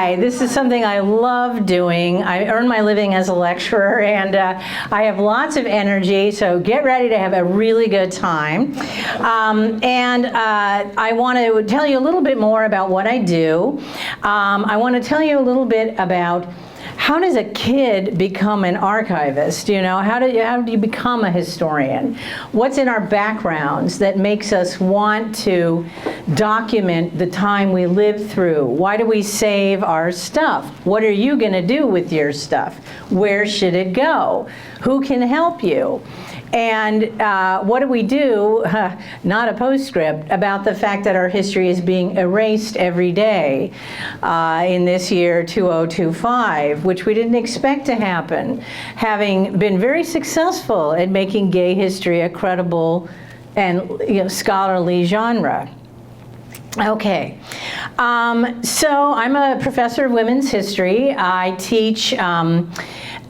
Hi, this is something I love doing. I earn my living as a lecturer, and I have lots of energy, so get ready to have a really good time. I want to tell you a little bit more about what I do. I want to tell you a little bit about how does a kid become an archivist? You know, how do you become a historian? What's in our backgrounds that makes us want to document the time we lived through? Why do we save our stuff? What are you going to do with your stuff? Where should it go? Who can help you? And what do we do, not a postscript, about the fact that our history is being erased every day in this year 2025, which we didn't expect to happen, having been very successful at making gay history a credible and scholarly genre. Okay, so I'm a professor of women's history. I teach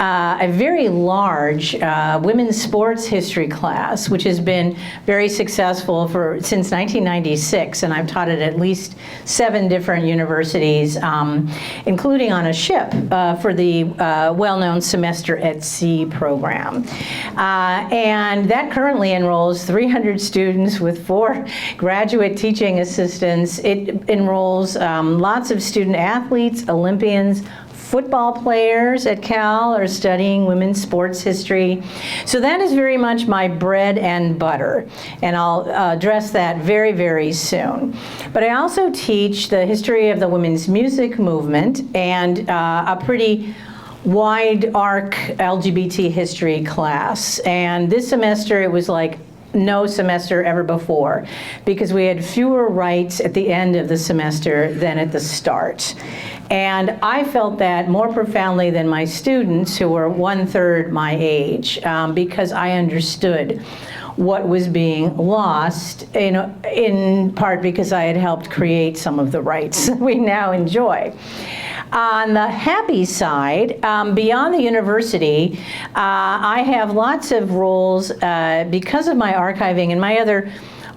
a very large women's sports history class, which has been very successful since 1996, and I've taught it at least 7 different universities, including on a ship for the well-known Semester at Sea program. And that currently enrolls 300 students with 4 graduate teaching assistants. It enrolls lots of student athletes, Olympians, football players at Cal are studying women's sports history. So that is very much my bread and butter, and I'll address that very, very soon. But I also teach the history of the women's music movement and a pretty wide arc LGBT history class. And this semester it was like no semester ever before, because we had fewer rights at the end of the semester than at the start. And I felt that more profoundly than my students, who were 1/3 my age, because I understood what was being lost, in part because I had helped create some of the rights that we now enjoy. On the happy side, beyond the university, I have lots of roles because of my archiving and my other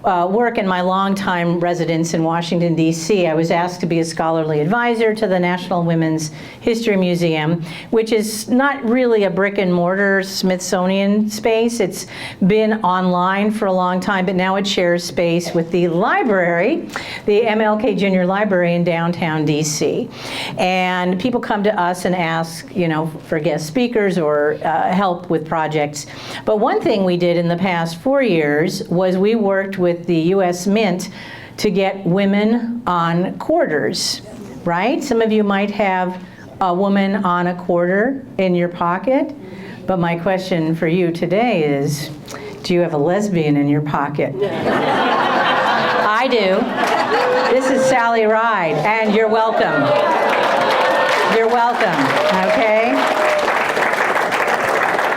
work and my long-time residence in Washington, D.C. I was asked to be a scholarly advisor to the National Women's History Museum, which is not really a brick-and-mortar Smithsonian space. It's been online for a long time, but now it shares space with the library, the MLK Junior Library in downtown D.C. And people come to us and ask, for guest speakers or help with projects. But one thing we did in the past 4 years was we worked with the U.S. Mint to get women on quarters, right? Some of you might have a woman on a quarter in your pocket, but my question for you today is, do you have a lesbian in your pocket? I do. This is Sally Ride, and you're welcome. You're welcome, okay?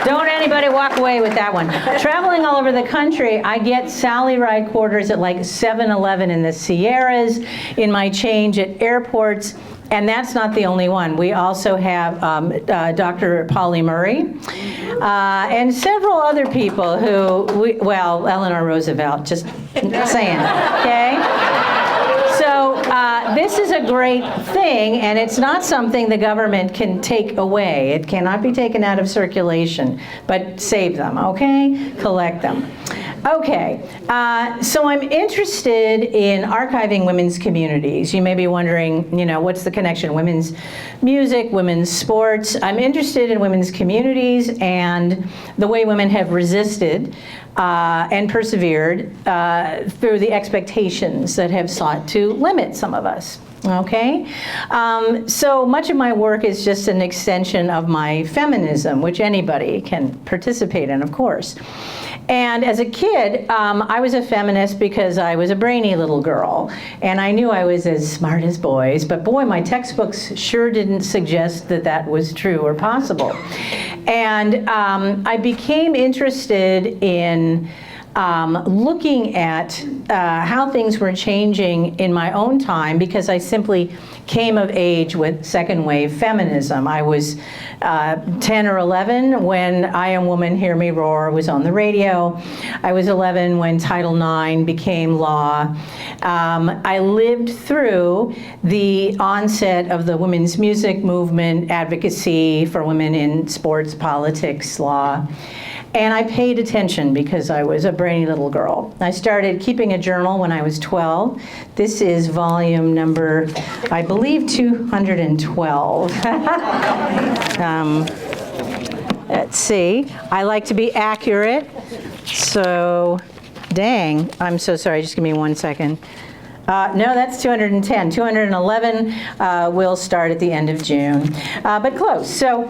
Don't anybody walk away with that one. Traveling all over the country, I get Sally Ride quarters at like 7-Eleven in the Sierras, in my change at airports, and that's not the only one. We also have Dr. Polly Murray and several other people who, Eleanor Roosevelt, just saying, okay? So this is a great thing, and it's not something the government can take away. It cannot be taken out of circulation, but save them, okay? Collect them. Okay, so I'm interested in archiving women's communities. You may be wondering, what's the connection? Women's music, women's sports. I'm interested in women's communities and the way women have resisted and persevered through the expectations that have sought to limit some of us. Okay, so much of my work is just an extension of my feminism, which anybody can participate in, of course. And as a kid, I was a feminist because I was a brainy little girl, and I knew I was as smart as boys, but boy, my textbooks sure didn't suggest that that was true or possible. And I became interested in looking at how things were changing in my own time, because I simply came of age with second wave feminism. I was 10 or 11 when I Am Woman, Hear Me Roar was on the radio. I was 11 when Title IX became law. I lived through the onset of the women's music movement, advocacy for women in sports, politics, law. And I paid attention because I was a brainy little girl. I started keeping a journal when I was 12. This is volume number, I believe, 212. Let's see. I like to be accurate. So, dang, I'm so sorry. Just give me 1 second. No, that's 210. 211 will start at the end of June, but close. So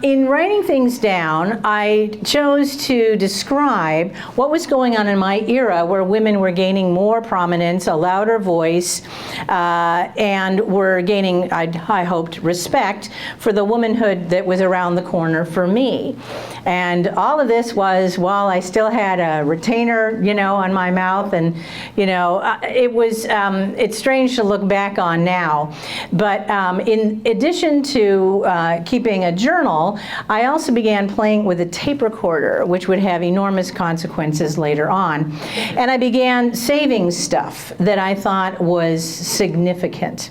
in writing things down, I chose to describe what was going on in my era where women were gaining more prominence, a louder voice, and were gaining, I hoped, respect for the womanhood that was around the corner for me. And all of this was while I still had a retainer, you know, on my mouth, and, you know, it was it's strange to look back on now, but in addition to keeping a journal, I also began playing with a tape recorder, which would have enormous consequences later on. And I began saving stuff that I thought was significant.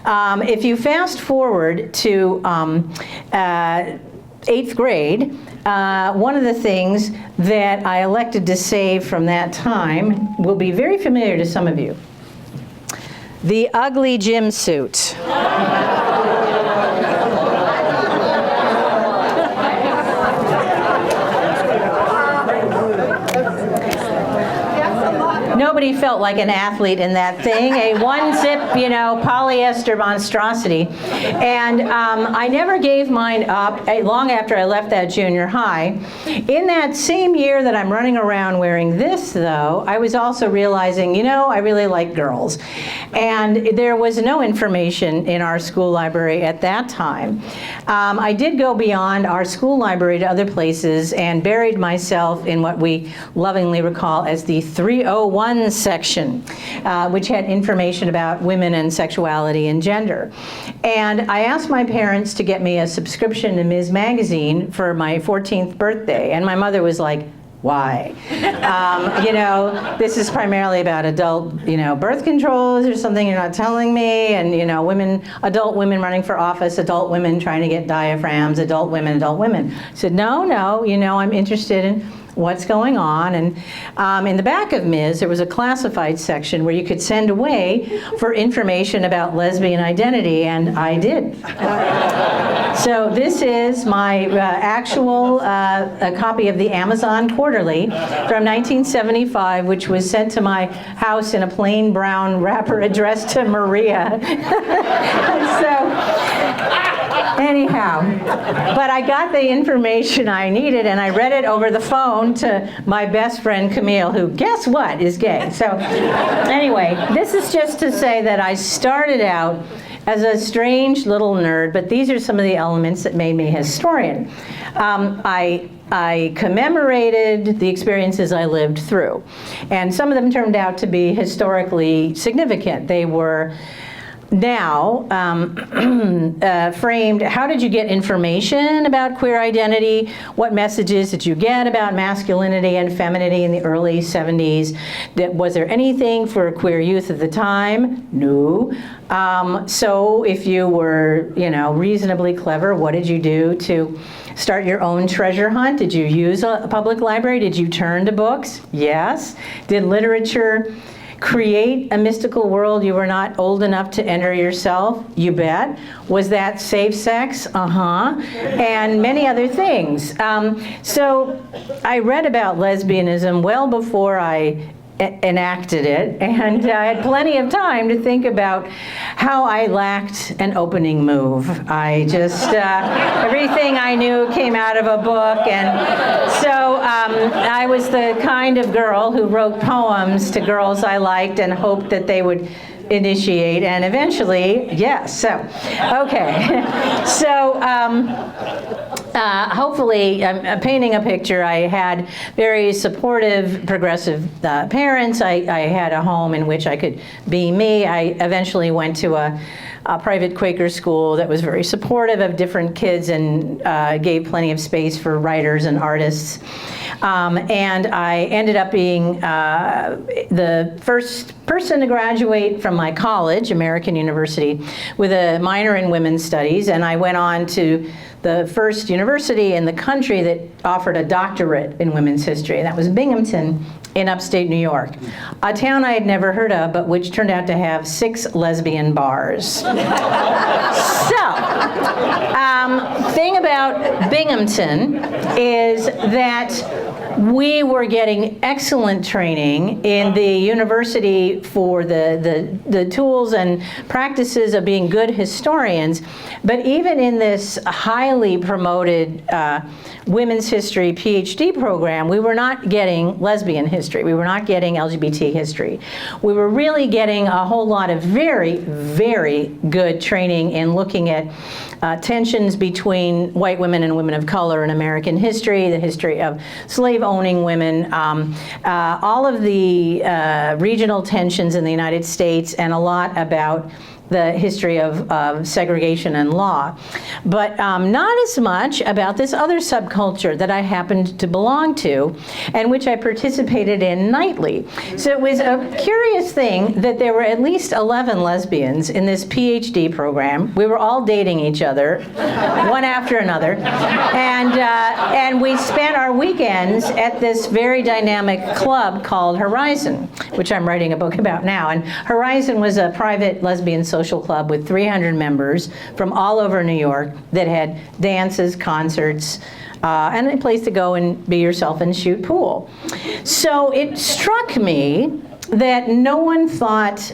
If you fast forward to 8th grade, one of the things that I elected to save from that time will be very familiar to some of you. The ugly gym suit. Nobody felt like an athlete in that thing, a one-zip, you know, polyester monstrosity. And I never gave mine up long after I left that junior high. In that same year that I'm running around wearing this, though, I was also realizing, you know, I really like girls. And there was no information in our school library at that time. I did go beyond our school library to other places and buried myself in what we lovingly recall as the 301 section, which had information about women and sexuality and gender. And I asked my parents to get me a subscription to Ms. Magazine for my 14th birthday, and my mother was like, why? You know, this is primarily about adult, you know, birth controls or something you're not telling me, and, you know, women, adult women running for office, adult women trying to get diaphragms, adult women, adult women. I said, no, you know, I'm interested in what's going on. And in the back of Ms., there was a classified section where you could send away for information about lesbian identity, and I did. So this is my actual a copy of the Amazon Quarterly from 1975, which was sent to my house in a plain brown wrapper addressed to Maria. Anyhow, but I got the information I needed, and I read it over the phone to my best friend Camille, who, guess what, is gay. So anyway, this is just to say that I started out as a strange little nerd, but these are some of the elements that made me a historian. I commemorated the experiences I lived through, and some of them turned out to be historically significant. They were now framed, how did you get information about queer identity? What messages did you get about masculinity and femininity in the early 70s? Was there anything for queer youth at the time? No. So if you were, you know, reasonably clever, what did you do to start your own treasure hunt? Did you use a public library? Did you turn to books? Yes. Did literature create a mystical world you were not old enough to enter yourself? You bet. Was that safe sex? And many other things. So I read about lesbianism well before I enacted it, and I had plenty of time to think about how I lacked an opening move. I just, everything I knew came out of a book, and so I was the kind of girl who wrote poems to girls I liked and hoped that they would initiate, and eventually, yes. So, okay. So, hopefully, I'm painting a picture. I had very supportive, progressive parents. I had a home in which I could be me. I eventually went to a private Quaker school that was very supportive of different kids and gave plenty of space for writers and artists. And I ended up being the first person to graduate from my college, American University, with a minor in women's studies. And I went on to the first university in the country that offered a doctorate in women's history. And that was Binghamton in upstate New York, a town I had never heard of, but which turned out to have 6 lesbian bars. So, thing about Binghamton is that we were getting excellent training in the university for the tools and practices of being good historians, but even in this highly promoted women's history PhD program, we were not getting lesbian history. We were not getting LGBT history. We were really getting a whole lot of very, very good training in looking at tensions between white women and women of color in American history, the history of slave-owning women, all of the regional tensions in the United States, and a lot about the history of segregation and law, but not as much about this other subculture that I happened to belong to and which I participated in nightly. So it was a curious thing that there were at least 11 lesbians in this PhD program. We were all dating each other, one after another, and we spent our weekends at this very dynamic club called Horizon, which I'm writing a book about now. And Horizon was a private lesbian social club with 300 members from all over New York that had dances, concerts, and a place to go and be yourself and shoot pool. So it struck me that no one thought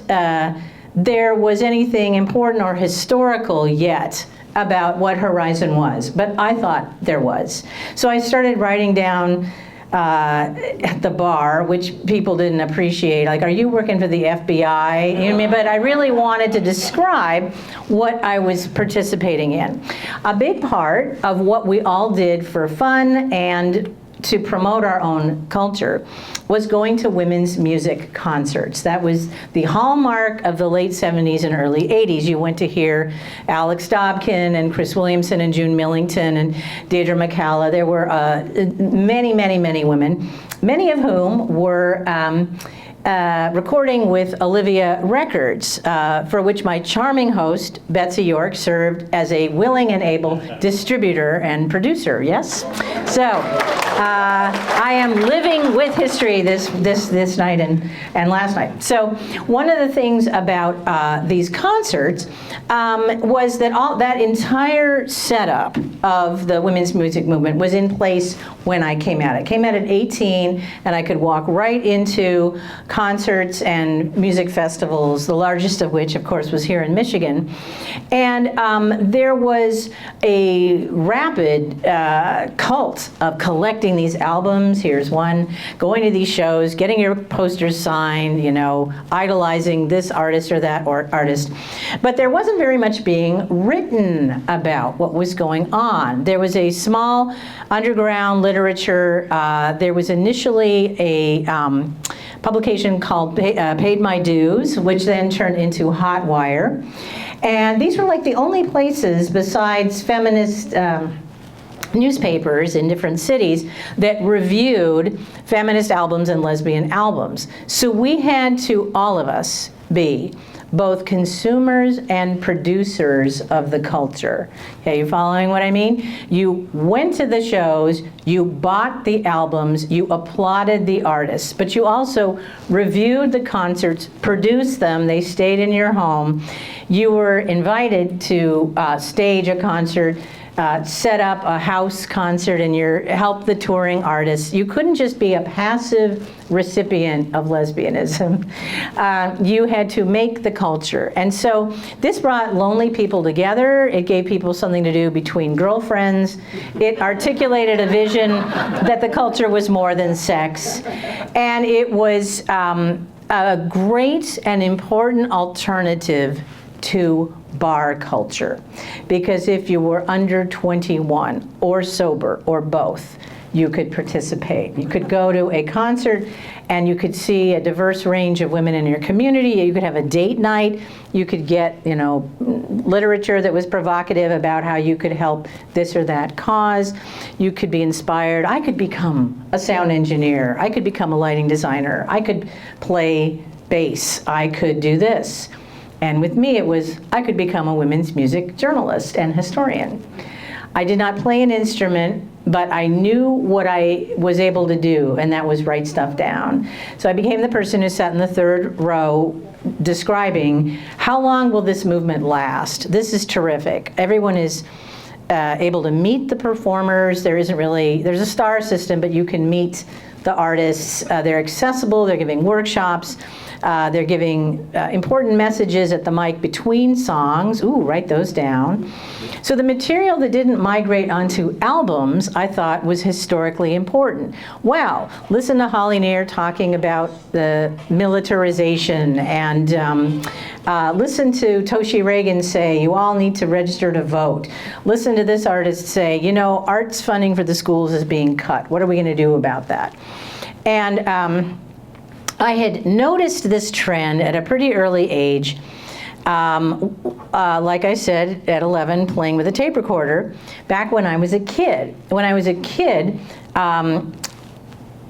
there was anything important or historical yet about what Horizon was, but I thought there was. So I started writing down at the bar, which people didn't appreciate, like, are you working for the FBI? You know what I mean? But I really wanted to describe what I was participating in. A big part of what we all did for fun and to promote our own culture was going to women's music concerts. That was the hallmark of the late 70s and early 80s. You went to hear Alex Dobkin and Chris Williamson and June Millington and Deirdre McCalla. There were many, many, many women, many of whom were recording with Olivia Records, for which my charming host, Betsy York, served as a willing and able distributor and producer, yes? So, I am living with history this night and last night. So, one of the things about these concerts was that that entire setup of the women's music movement was in place when I came out. I came out at 18, and I could walk right into concerts and music festivals, the largest of which, of course, was here in Michigan. And there was a rapid cult of collecting these albums. Here's one, going to these shows, getting your posters signed, you know, idolizing this artist or that artist. But there wasn't very much being written about what was going on. There was a small underground literature. There was initially a publication called Paid My Dues, which then turned into Hotwire. And these were like the only places besides feminist newspapers in different cities that reviewed feminist albums and lesbian albums. So we had to, all of us, be both consumers and producers of the culture. Okay, you following what I mean? You went to the shows, you bought the albums, you applauded the artists, but you also reviewed the concerts, produced them, they stayed in your home. You were invited to stage a concert, set up a house concert, and help the touring artists. You couldn't just be a passive recipient of lesbianism. You had to make the culture. And so this brought lonely people together. It gave people something to do between girlfriends. It articulated a vision that the culture was more than sex. And it was a great and important alternative to bar culture. Because if you were under 21 or sober or both, you could participate. You could go to a concert and you could see a diverse range of women in your community. You could have a date night. You could get, literature that was provocative about how you could help this or that cause. You could be inspired. I could become a sound engineer. I could become a lighting designer. I could play bass. I could do this. And with me, it was, I could become a women's music journalist and historian. I did not play an instrument, but I knew what I was able to do, and that was write stuff down. So I became the person who sat in the third row describing, how long will this movement last? This is terrific. Everyone is able to meet the performers. There's a star system, but you can meet the artists. They're accessible, they're giving workshops, they're giving important messages at the mic between songs. Ooh, write those down. So the material that didn't migrate onto albums, I thought, was historically important. Wow, listen to Holly Near talking about the militarization, and listen to Toshi Reagan say, you all need to register to vote. Listen to this artist say, arts funding for the schools is being cut. What are we going to do about that? And I had noticed this trend at a pretty early age. Like I said, at 11, playing with a tape recorder, back when I was a kid. When I was a kid,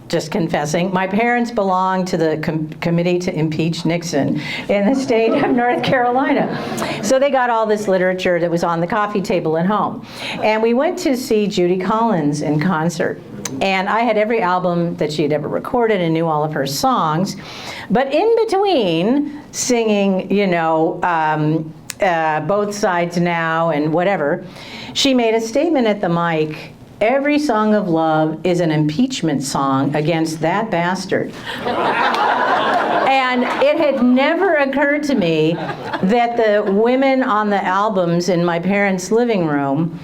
just confessing, my parents belonged to the committee to impeach Nixon in the state of North Carolina. So they got all this literature that was on the coffee table at home. And we went to see Judy Collins in concert. And I had every album that she had ever recorded and knew all of her songs. But in between singing, Both Sides Now and whatever, she made a statement at the mic, every song of love is an impeachment song against that bastard. And it had never occurred to me that the women on the albums in my parents' living room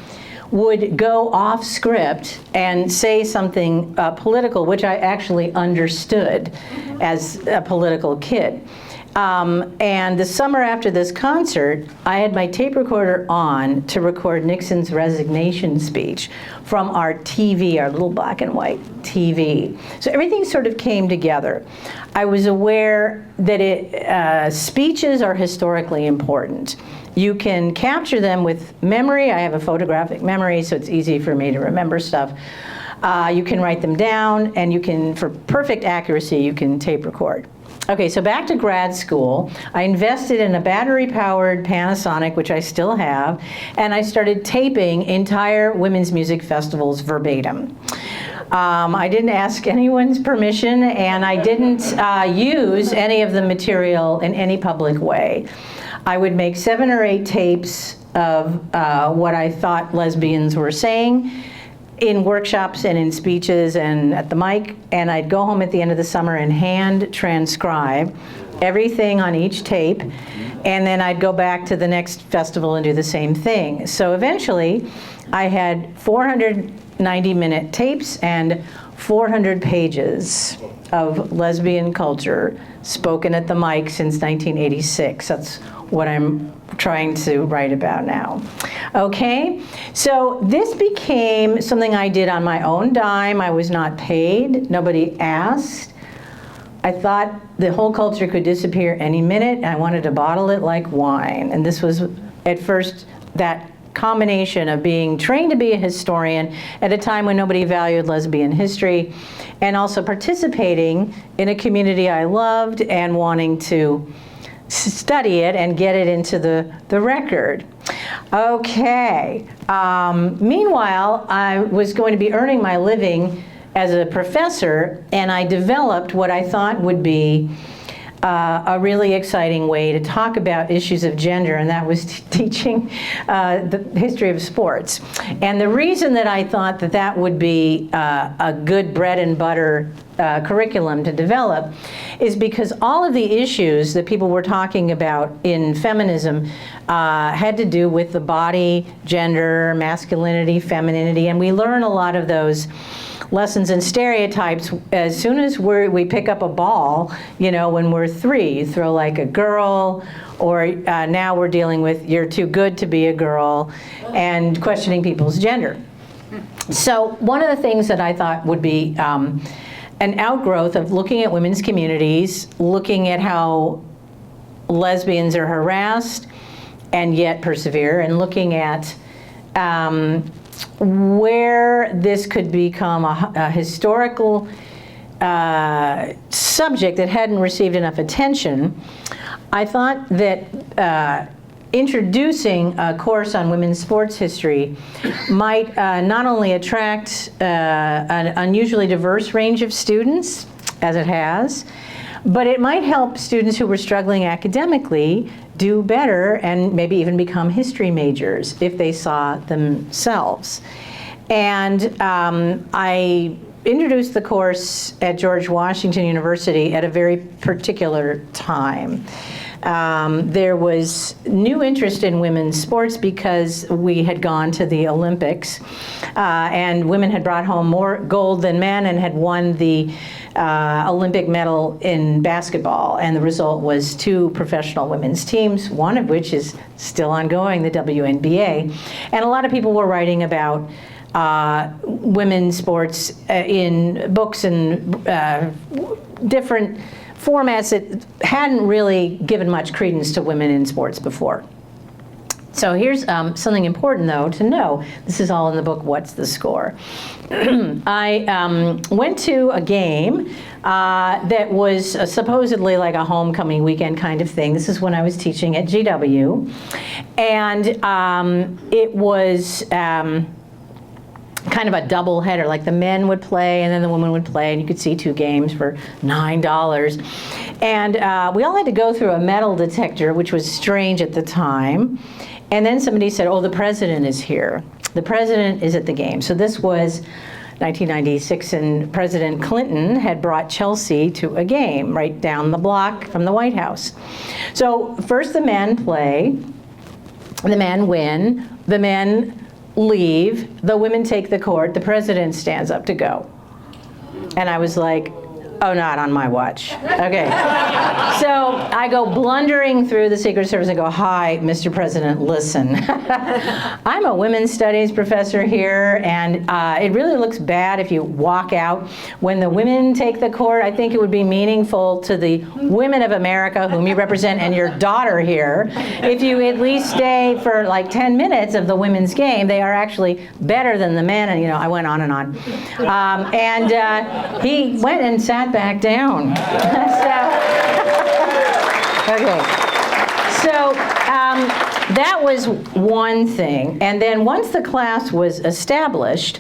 would go off script and say something political, which I actually understood as a political kid. And the summer after this concert, I had my tape recorder on to record Nixon's resignation speech from our TV, our little black and white TV. So everything sort of came together. I was aware that speeches are historically important. You can capture them with memory. I have a photographic memory, so it's easy for me to remember stuff. You can write them down, and you can, for perfect accuracy, you can tape record. Okay, so back to grad school. I invested in a battery-powered Panasonic, which I still have, and I started taping entire women's music festivals verbatim. I didn't ask anyone's permission, and I didn't use any of the material in any public way. I would make 7 or 8 tapes of what I thought lesbians were saying in workshops and in speeches and at the mic, and I'd go home at the end of the summer and hand transcribe everything on each tape, and then I'd go back to the next festival and do the same thing. So eventually, I had 490-minute tapes and 400 pages of lesbian culture spoken at the mic since 1986. That's what I'm trying to write about now. Okay, so this became something I did on my own dime. I was not paid, nobody asked. I thought the whole culture could disappear any minute, and I wanted to bottle it like wine. And this was, at first, that combination of being trained to be a historian at a time when nobody valued lesbian history, and also participating in a community I loved and wanting to study it and get it into the record. Okay. Meanwhile, I was going to be earning my living as a professor, and I developed what I thought would be a really exciting way to talk about issues of gender, and that was teaching the history of sports. And the reason that I thought that that would be a good bread and butter curriculum to develop is because all of the issues that people were talking about in feminism had to do with the body, gender, masculinity, femininity, and we learn a lot of those lessons and stereotypes as soon as we pick up a ball, you know, when we're 3, you throw like a girl, or now we're dealing with you're too good to be a girl, and questioning people's gender. So one of the things that I thought would be an outgrowth of looking at women's communities, looking at how lesbians are harassed and yet persevere, and looking at where this could become a historical subject that hadn't received enough attention, I thought that introducing a course on women's sports history might not only attract an unusually diverse range of students, as it has, but it might help students who were struggling academically do better and maybe even become history majors if they saw themselves. And I introduced the course at George Washington University at a very particular time. There was new interest in women's sports because we had gone to the Olympics, and women had brought home more gold than men and had won the Olympic medal in basketball, and the result was 2 professional women's teams, one of which is still ongoing, the WNBA. And a lot of people were writing about women's sports in books and different formats that hadn't really given much credence to women in sports before. So here's something important, though, to know. This is all in the book, What's the Score? I went to a game that was supposedly like a homecoming weekend kind of thing. This is when I was teaching at GW. And it was kind of a double header, like the men would play and then the women would play, and you could see 2 games for $9. And we all had to go through a metal detector, which was strange at the time. And then somebody said, oh, the president is here. The president is at the game. So this was 1996, and President Clinton had brought Chelsea to a game right down the block from the White House. So first the men play, the men win, the men leave, the women take the court, the president stands up to go. And I was like, oh, not on my watch. Okay. So I go blundering through the Secret Service and go, hi, Mr. President, listen. I'm a women's studies professor here, and it really looks bad if you walk out when the women take the court. I think it would be meaningful to the women of America, whom you represent, and your daughter here, if you at least stay for like 10 minutes of the women's game. They are actually better than the men, and I went on and on. He went and sat back down. So that was one thing. And then once the class was established,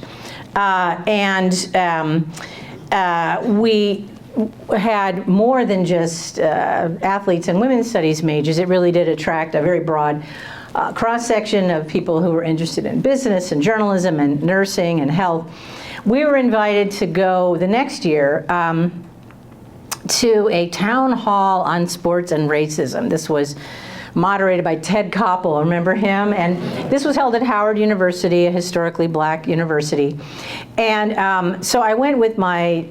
we had more than just athletes and women's studies majors, it really did attract a very broad cross-section of people who were interested in business and journalism and nursing and health. We were invited to go the next year to a town hall on sports and racism. This was moderated by Ted Koppel, remember him? And this was held at Howard University, a historically black university. And so I went with my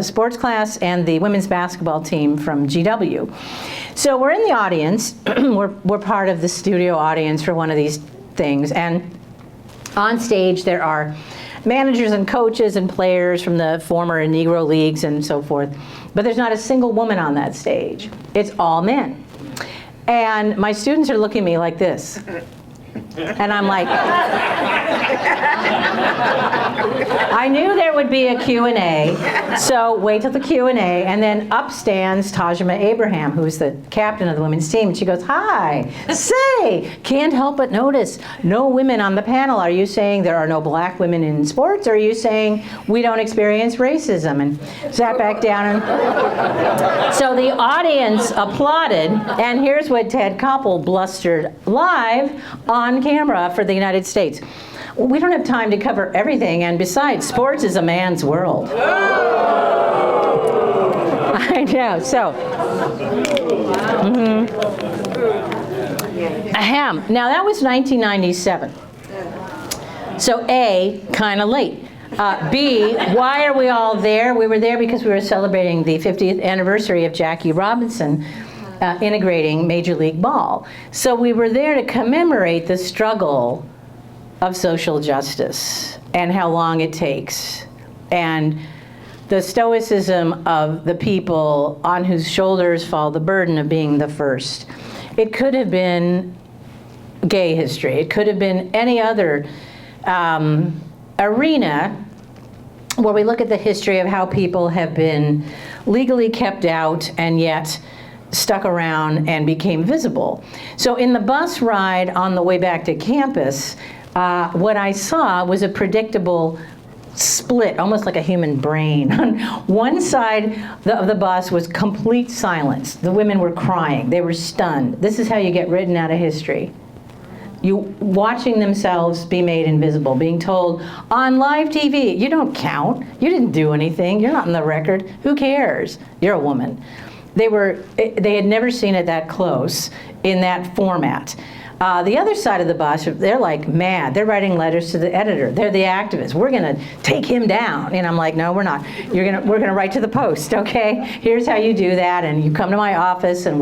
sports class and the women's basketball team from GW. So we're in the audience, we're part of the studio audience for one of these things, and on stage there are managers and coaches and players from the former Negro leagues and so forth, but there's not a single woman on that stage. It's all men. And my students are looking at me like this. And I'm like, I knew there would be a Q&A, so wait till the Q&A, and then up stands Tajima Abraham, who's the captain of the women's team, and she goes, hi, say, can't help but notice, no women on the panel. Are you saying there are no black women in sports, or are you saying we don't experience racism? And sat back down, and so the audience applauded, and here's what Ted Koppel blustered live on camera for the United States. Well, we don't have time to cover everything, and besides, sports is a man's world. I know, so. Ahem. Now that was 1997. So A, kind of late. B, why are we all there? We were there because we were celebrating the 50th anniversary of Jackie Robinson integrating Major League Ball. So we were there to commemorate the struggle of social justice and how long it takes, and the stoicism of the people on whose shoulders fall the burden of being the first. It could have been gay history. It could have been any other arena where we look at the history of how people have been legally kept out and yet stuck around and became visible. So in the bus ride on the way back to campus, what I saw was a predictable split, almost like a human brain. On one side of the bus was complete silence. The women were crying. They were stunned. This is how you get written out of history. You watching themselves be made invisible, being told on live TV, you don't count, you didn't do anything, you're not in the record, who cares? You're a woman. They had never seen it that close in that format. The other side of the bus, they're like mad. They're writing letters to the editor. They're the activists. We're gonna take him down. And I'm like, no, we're not. We're gonna write to the Post, okay? Here's how you do that, and you come to my office and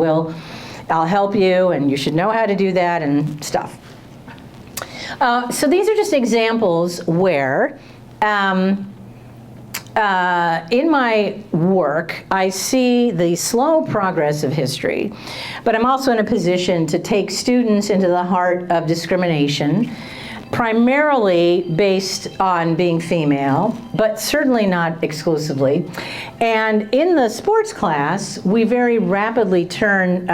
I'll help you, and you should know how to do that and stuff. So these are just examples where in my work, I see the slow progress of history, but I'm also in a position to take students into the heart of discrimination, primarily based on being female, but certainly not exclusively. And in the sports class, we very rapidly turn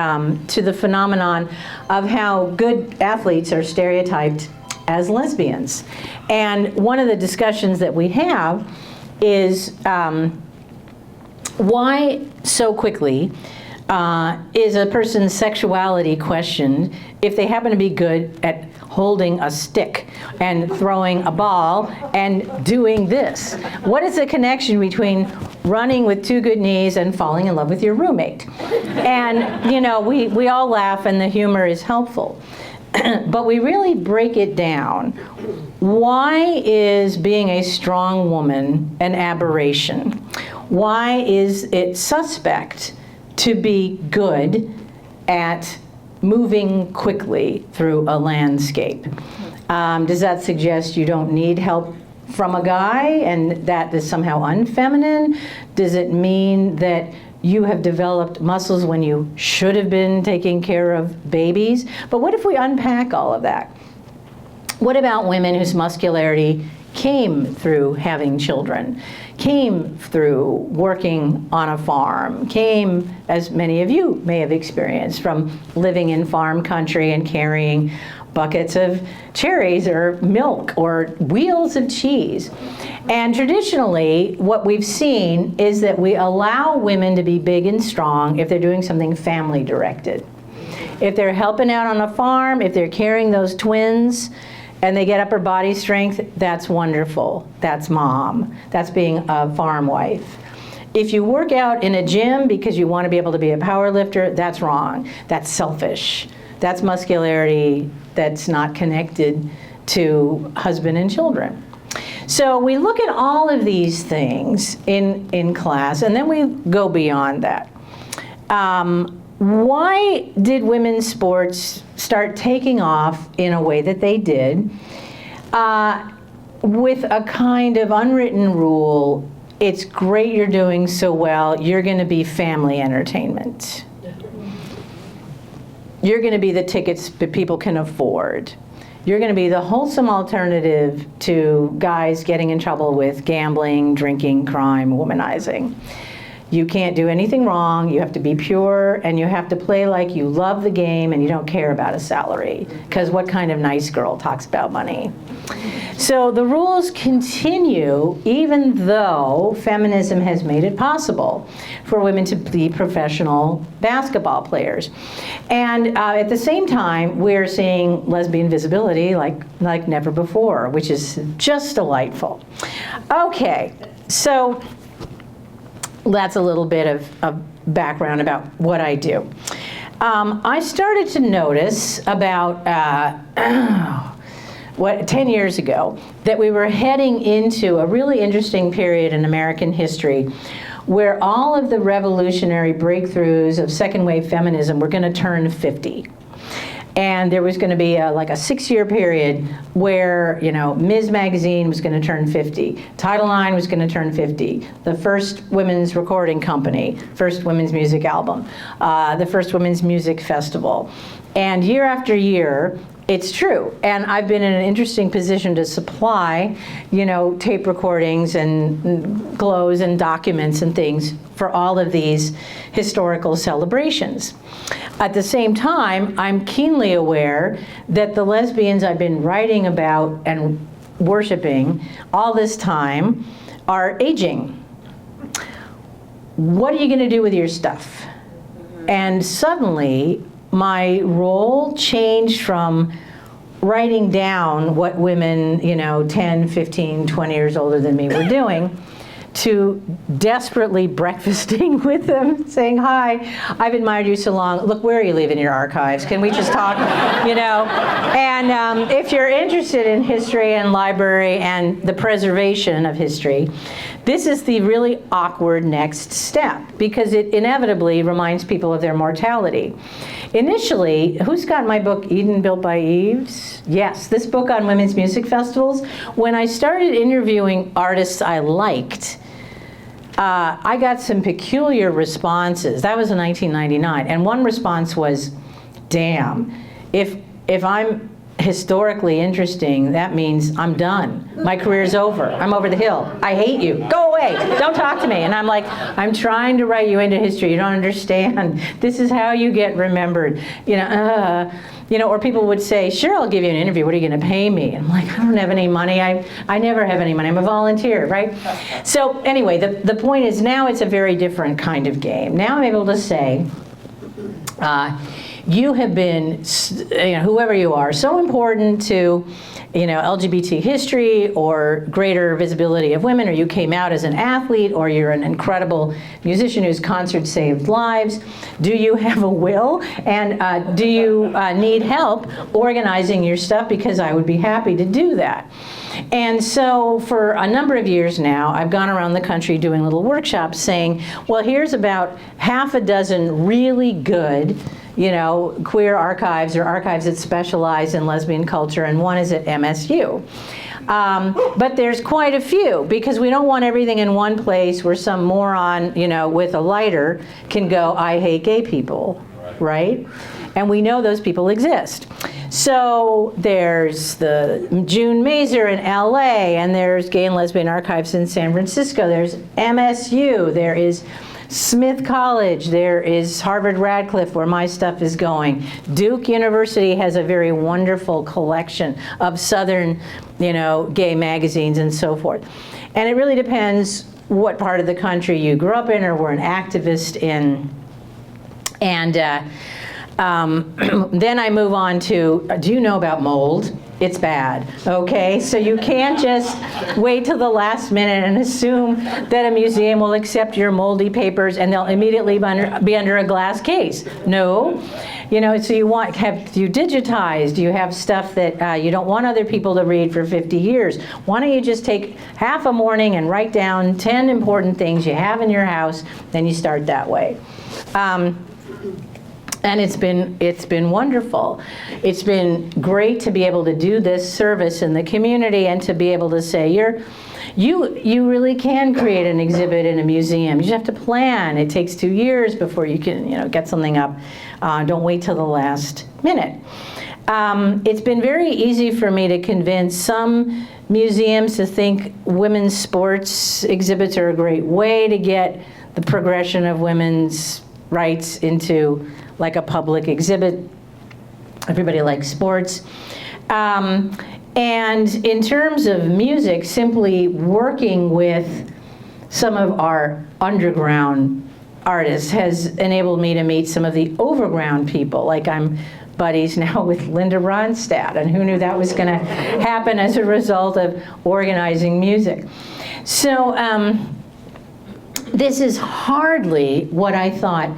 to the phenomenon of how good athletes are stereotyped as lesbians. And one of the discussions that we have is why so quickly is a person's sexuality questioned if they happen to be good at holding a stick and throwing a ball and doing this? What is the connection between running with two good knees and falling in love with your roommate? And you know, we all laugh and the humor is helpful. But we really break it down. Why is being a strong woman an aberration? Why is it suspect to be good at moving quickly through a landscape? Does that suggest you don't need help from a guy and that is somehow unfeminine? Does it mean that you have developed muscles when you should have been taking care of babies? But what if we unpack all of that? What about women whose muscularity came through having children, came through working on a farm, came, as many of you may have experienced, from living in farm country and carrying buckets of cherries or milk or wheels of cheese? And traditionally, what we've seen is that we allow women to be big and strong if they're doing something family directed. If they're helping out on a farm, if they're carrying those twins, and they get upper body strength, that's wonderful. That's mom. That's being a farm wife. If you work out in a gym because you want to be able to be a power lifter, that's wrong. That's selfish. That's muscularity that's not connected to husband and children. So we look at all of these things in class, and then we go beyond that. Why did women's sports start taking off in a way that they did, with a kind of unwritten rule? It's great you're doing so well, you're going to be family entertainment. You're going to be the tickets that people can afford. You're going to be the wholesome alternative to guys getting in trouble with gambling, drinking, crime, womanizing. You can't do anything wrong, you have to be pure, and you have to play like you love the game and you don't care about a salary, because what kind of nice girl talks about money? So the rules continue even though feminism has made it possible for women to be professional basketball players. And at the same time, we're seeing lesbian visibility like never before, which is just delightful. Okay, so that's a little bit of background about what I do. I started to notice about 10 years ago, that we were heading into a really interesting period in American history where all of the revolutionary breakthroughs of second wave feminism were going to turn 50. And there was going to be like a 6-year period where, you know, Ms. Magazine was going to turn 50, Title IX was going to turn 50, the first women's recording company, first women's music album, the first women's music festival. And year after year, it's true, and I've been in an interesting position to supply, you know, tape recordings and clothes and documents and things for all of these historical celebrations. At the same time, I'm keenly aware that the lesbians I've been writing about and worshiping all this time are aging. What are you going to do with your stuff? And suddenly, my role changed from writing down what women, you know, 10, 15, 20 years older than me were doing, to desperately breakfasting with them, saying, hi, I've admired you so long. Look, where are you leaving your archives? Can we just talk, you know? And if you're interested in history and library and the preservation of history, this is the really awkward next step, because it inevitably reminds people of their mortality. Initially, who's got my book, Eden Built by Eves? Yes, this book on women's music festivals. When I started interviewing artists I liked, I got some peculiar responses. That was in 1999, and one response was, damn, if I'm historically interesting, that means I'm done. My career's over. I'm over the hill. I hate you. Go away. Don't talk to me. And I'm like, I'm trying to write you into history. You don't understand. This is how you get remembered. You know, or people would say, sure, I'll give you an interview. What are you going to pay me? And I'm like, I don't have any money. I never have any money. I'm a volunteer, right? So anyway, the point is now it's a very different kind of game. Now I'm able to say, you have been, you know, whoever you are, so important to, you know, LGBT history or greater visibility of women, or you came out as an athlete, or you're an incredible musician whose concert saved lives. Do you have a will? And do you need help organizing your stuff? Because I would be happy to do that. And so for a number of years now, I've gone around the country doing little workshops saying, well, here's about half a dozen really good, you know, queer archives or archives that specialize in lesbian culture, and one is at MSU. But there's quite a few, because we don't want everything in one place where some moron, you know, with a lighter can go, I hate gay people, right? And we know those people exist. So there's the June Mazer in LA, and there's Gay and Lesbian Archives in San Francisco, there's MSU, there is Smith College, there is Harvard Radcliffe, where my stuff is going. Duke University has a very wonderful collection of Southern, you know, gay magazines and so forth. And it really depends what part of the country you grew up in or were an activist in. And then I move on to, do you know about mold? It's bad, okay? So you can't just wait till the last minute and assume that a museum will accept your moldy papers and they'll immediately be under a glass case. No, you know, so have you digitized? Do you have stuff that you don't want other people to read for 50 years? Why don't you just take half a morning and write down 10 important things you have in your house, then you start that way. And it's been wonderful. It's been great to be able to do this service in the community and to be able to say, you really can create an exhibit in a museum. You just have to plan. It takes 2 years before you can, you know, get something up. Don't wait till the last minute. It's been very easy for me to convince some museums to think women's sports exhibits are a great way to get the progression of women's rights into like a public exhibit. Everybody likes sports. And in terms of music, simply working with some of our underground artists has enabled me to meet some of the overground people. Like I'm buddies now with Linda Ronstadt, and who knew that was going to happen as a result of organizing music. So this is hardly what I thought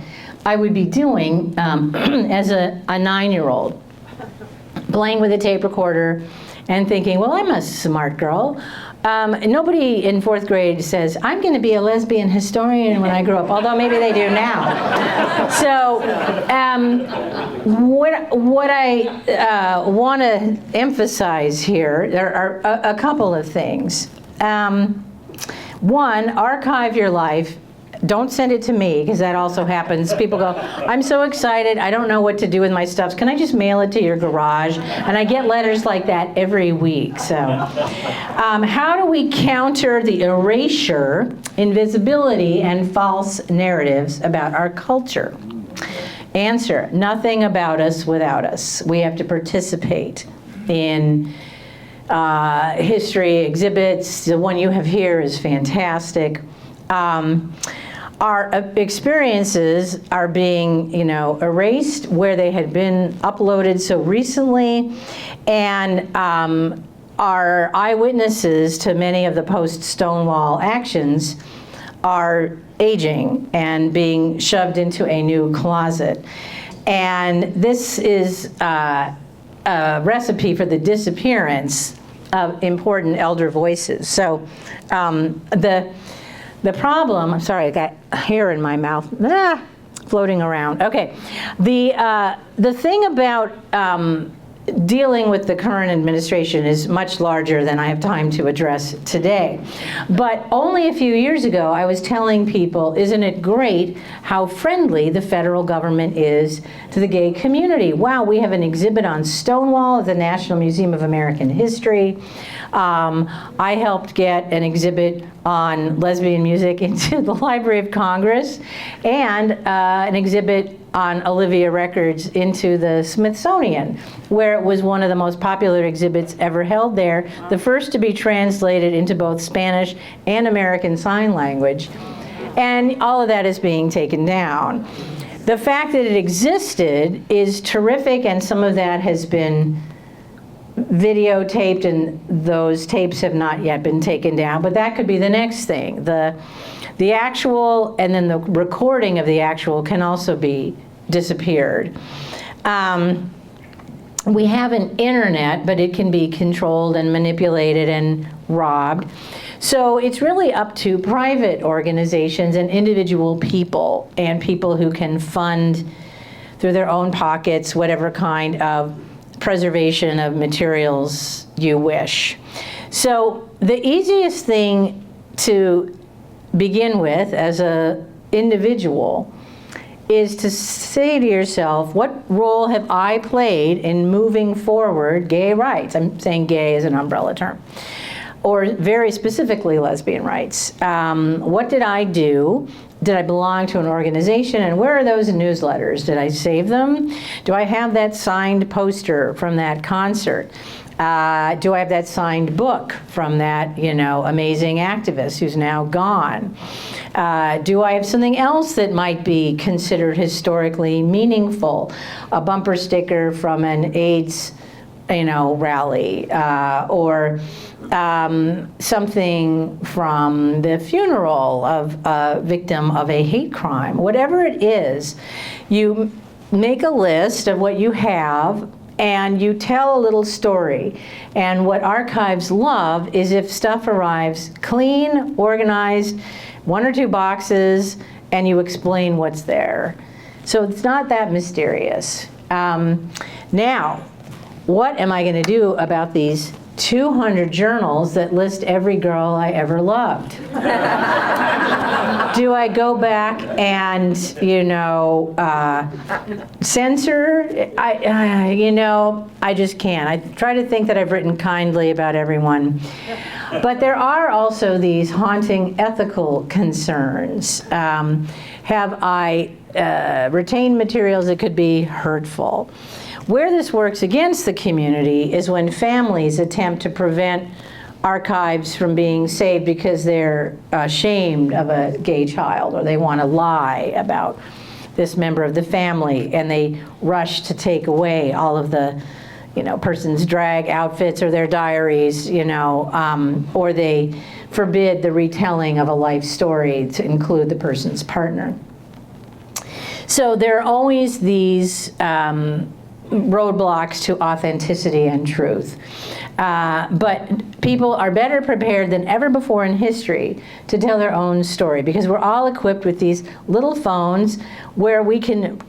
I would be doing as a 9-year-old, playing with a tape recorder and thinking, well, I'm a smart girl. Nobody in 4th grade says, I'm going to be a lesbian historian when I grow up, although maybe they do now. So what I want to emphasize here, there are a couple of things. One, archive your life. Don't send it to me, because that also happens. People go, I'm so excited, I don't know what to do with my stuff. Can I just mail it to your garage? And I get letters like that every week. So how do we counter the erasure, invisibility, and false narratives about our culture? Answer, nothing about us without us. We have to participate in history exhibits. The one you have here is fantastic. Our experiences are being, erased where they had been uploaded so recently, and our eyewitnesses to many of the post-Stonewall actions are aging and being shoved into a new closet. And this is a recipe for the disappearance of important elder voices. So the problem, I'm sorry, I got hair in my mouth, floating around. Okay, the thing about dealing with the current administration is much larger than I have time to address today. But only a few years ago, I was telling people, isn't it great how friendly the federal government is to the gay community? Wow, we have an exhibit on Stonewall at the National Museum of American History. I helped get an exhibit on lesbian music into the Library of Congress, and an exhibit on Olivia Records into the Smithsonian, where it was one of the most popular exhibits ever held there, the first to be translated into both Spanish and American Sign Language. And all of that is being taken down. The fact that it existed is terrific, and some of that has been videotaped, and those tapes have not yet been taken down, but that could be the next thing. The actual, and then the recording of the actual can also be disappeared. We have an internet, but it can be controlled and manipulated and robbed. So it's really up to private organizations and individual people, and people who can fund through their own pockets whatever kind of preservation of materials you wish. So the easiest thing to begin with as an individual is to say to yourself, what role have I played in moving forward gay rights? I'm saying gay as an umbrella term, or very specifically lesbian rights. What did I do? Did I belong to an organization? And where are those newsletters? Did I save them? Do I have that signed poster from that concert? Do I have that signed book from that, amazing activist who's now gone? Do I have something else that might be considered historically meaningful? A bumper sticker from an AIDS, rally, or something from the funeral of a victim of a hate crime. Whatever it is, you make a list of what you have, and you tell a little story. And what archives love is if stuff arrives clean, organized, 1 or 2 boxes, and you explain what's there. So it's not that mysterious. Now, what am I going to do about these 200 journals that list every girl I ever loved. Do I go back and, censor? I just can't. I try to think that I've written kindly about everyone. But there are also these haunting ethical concerns. Have I retained materials that could be hurtful? Where this works against the community is when families attempt to prevent archives from being saved because they're ashamed of a gay child, or they want to lie about this member of the family, and they rush to take away all of the person's drag outfits or their diaries, or they forbid the retelling of a life story to include the person's partner. So there are always these roadblocks to authenticity and truth. But people are better prepared than ever before in history to tell their own story, because we're all equipped with these little phones where we can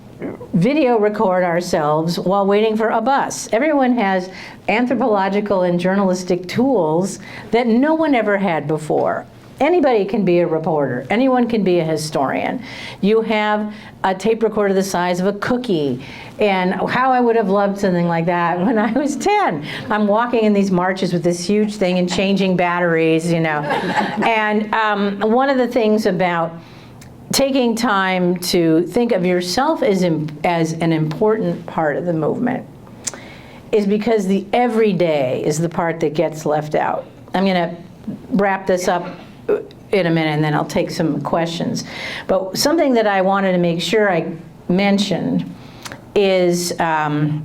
video record ourselves while waiting for a bus. Everyone has anthropological and journalistic tools that no one ever had before. Anybody can be a reporter. Anyone can be a historian. You have a tape recorder the size of a cookie. And how I would have loved something like that when I was 10. I'm walking in these marches with this huge thing and changing batteries, And one of the things about taking time to think of yourself as an important part of the movement is because the everyday is the part that gets left out. I'm going to wrap this up in a minute, and then I'll take some questions. But something that I wanted to make sure I mentioned is a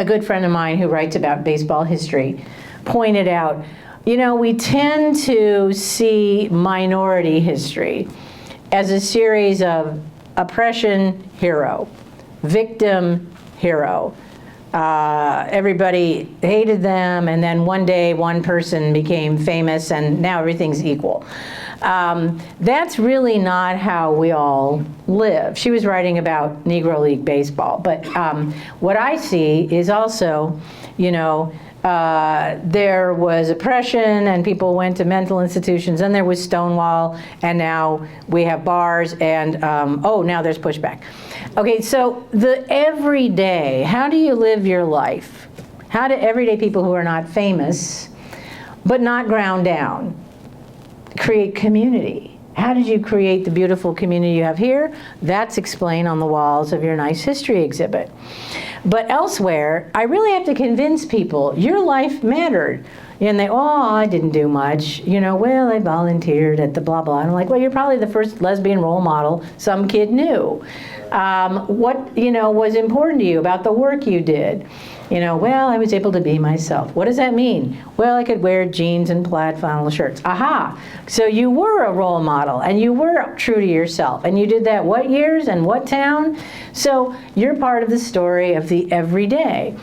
good friend of mine who writes about baseball history pointed out, we tend to see minority history as a series of oppression, hero, victim, hero. Everybody hated them, and then one day one person became famous, and now everything's equal. That's really not how we all live. She was writing about Negro League baseball, but what I see is also, there was oppression and people went to mental institutions, and there was Stonewall, and now we have bars, and now there's pushback. Okay, so the everyday, how do you live your life? How do everyday people who are not famous, but not ground down, create community? How did you create the beautiful community you have here? That's explained on the walls of your nice history exhibit. But elsewhere, I really have to convince people, your life mattered. And they, I didn't do much. Well, I volunteered at the blah, blah. And I'm like, well, you're probably the first lesbian role model some kid knew. What, was important to you about the work you did? Well, I was able to be myself. What does that mean? Well, I could wear jeans and plaid flannel shirts. Aha! So you were a role model, and you were true to yourself. And you did that what years and what town? So you're part of the story of the everyday.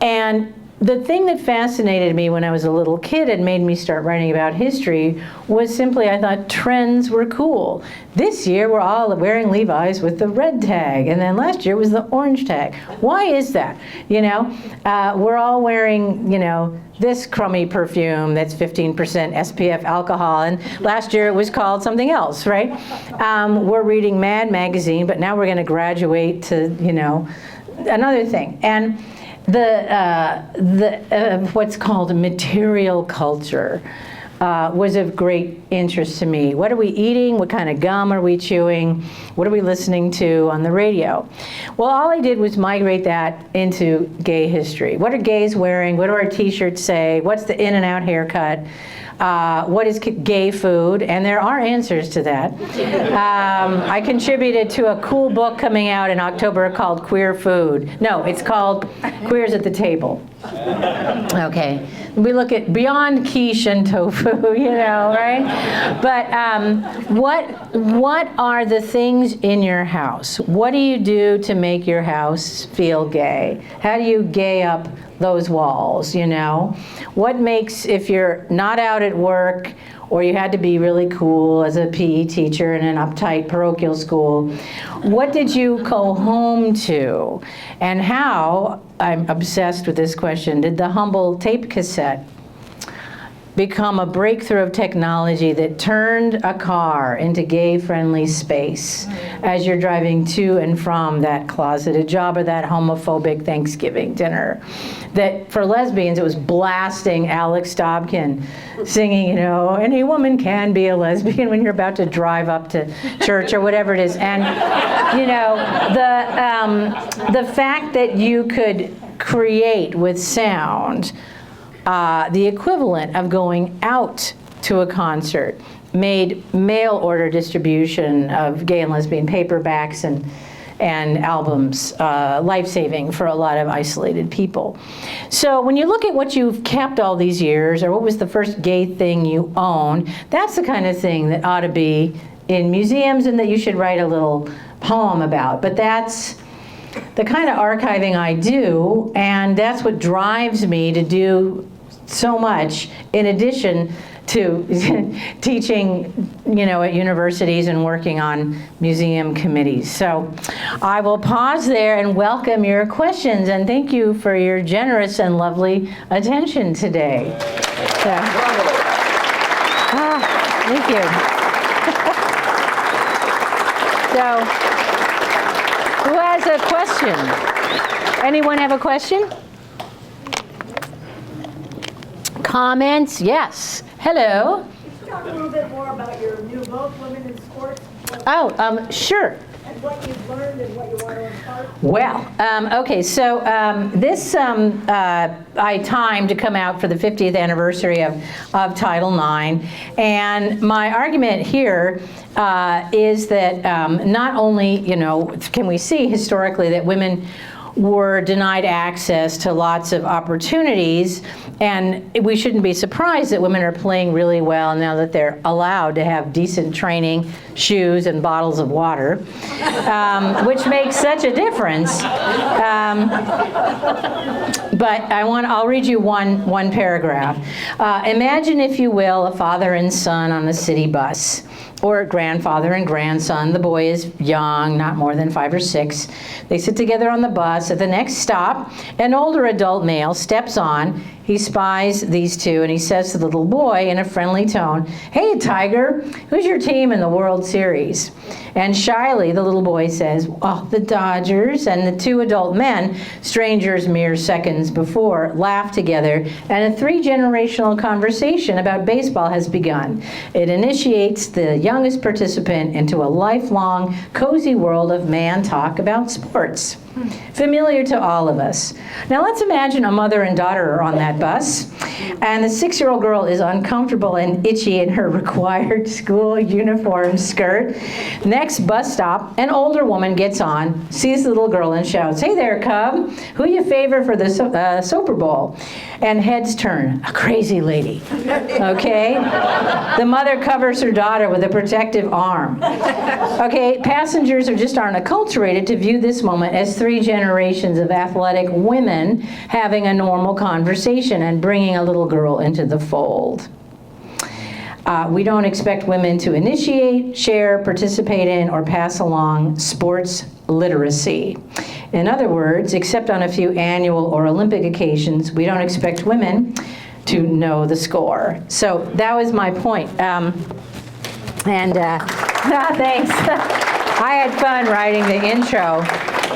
And the thing that fascinated me when I was a little kid and made me start writing about history was simply I thought trends were cool. This year we're all wearing Levi's with the red tag, and then last year was the orange tag. Why is that? We're all wearing, this crummy perfume that's 15% SPF alcohol, and last year it was called something else, right? We're reading Mad magazine, but now we're going to graduate to, another thing. And the what's called material culture was of great interest to me. What are we eating? What kind of gum are we chewing? What are we listening to on the radio? Well, all I did was migrate that into gay history. What are gays wearing? What do our t-shirts say? What's the in and out haircut? What is gay food? And there are answers to that. I contributed to a cool book coming out in October called Queer Food. No, it's called Queers at the Table. Okay. We look at beyond quiche and tofu, right? But what are the things in your house? What do you do to make your house feel gay? How do you gay up those walls, What makes, if you're not out at work or you had to be really cool as a PE teacher in an uptight parochial school. What did you go home to? And how, I'm obsessed with this question, did the humble tape cassette become a breakthrough of technology that turned a car into gay-friendly space as you're driving to and from that closeted job or that homophobic Thanksgiving dinner? That for lesbians, it was blasting Alex Dobkin singing, you know, any woman can be a lesbian when you're about to drive up to church or whatever it is. And, you know, the fact that you could create with sound the equivalent of going out to a concert made mail order distribution of gay and lesbian paperbacks and albums life-saving for a lot of isolated people. So when you look at what you've kept all these years, or what was the first gay thing you owned, that's the kind of thing that ought to be in museums and that you should write a little poem about. But that's the kind of archiving I do, and that's what drives me to do so much in addition to teaching, you know, at universities and working on museum committees. So I will pause there and welcome your questions, and thank you for your generous and lovely attention today. So, thank you. So, who has a question? Anyone have a question? Comments? Yes. Hello. Could you talk a little bit more about your new book, Women in Sports? Sure. And what you've learned and what you want to impart? Well, okay, so this I timed to come out for the 50th anniversary of Title IX, and my argument here is that not only, you know, can we see historically that women were denied access to lots of opportunities, and we shouldn't be surprised that women are playing really well now that they're allowed to have decent training, shoes, and bottles of water, which makes such a difference. But I'll read you one paragraph. Imagine, if you will, a father and son on a city bus, or grandfather and grandson. The boy is young, not more than 5 or 6. They sit together on the bus. At the next stop, an older adult male steps on. He spies these two, and he says to the little boy in a friendly tone, "Hey, Tiger, who's your team in the World Series?" And shyly, the little boy says, "Oh, the Dodgers." And the two adult men, strangers mere seconds before, laugh together, and a 3-generational conversation about baseball has begun. It initiates the youngest participant into a lifelong, cozy world of man talk about sports. Familiar to all of us. Now let's imagine a mother and daughter are on that bus, and the 6-year-old girl is uncomfortable and itchy in her required school uniform skirt. Next bus stop, an older woman gets on, sees the little girl, and shouts, "Hey there, cub, who you favor for the Super Bowl?" And heads turn, a crazy lady, okay? The mother covers her daughter with a protective arm. Okay, passengers aren't acculturated to view this moment as 3 generations of athletic women having a normal conversation and bringing a little girl into the fold. We don't expect women to initiate, share, participate in, or pass along sports literacy. In other words, except on a few annual or Olympic occasions, we don't expect women to know the score. So that was my point. Thanks. I had fun writing the intro.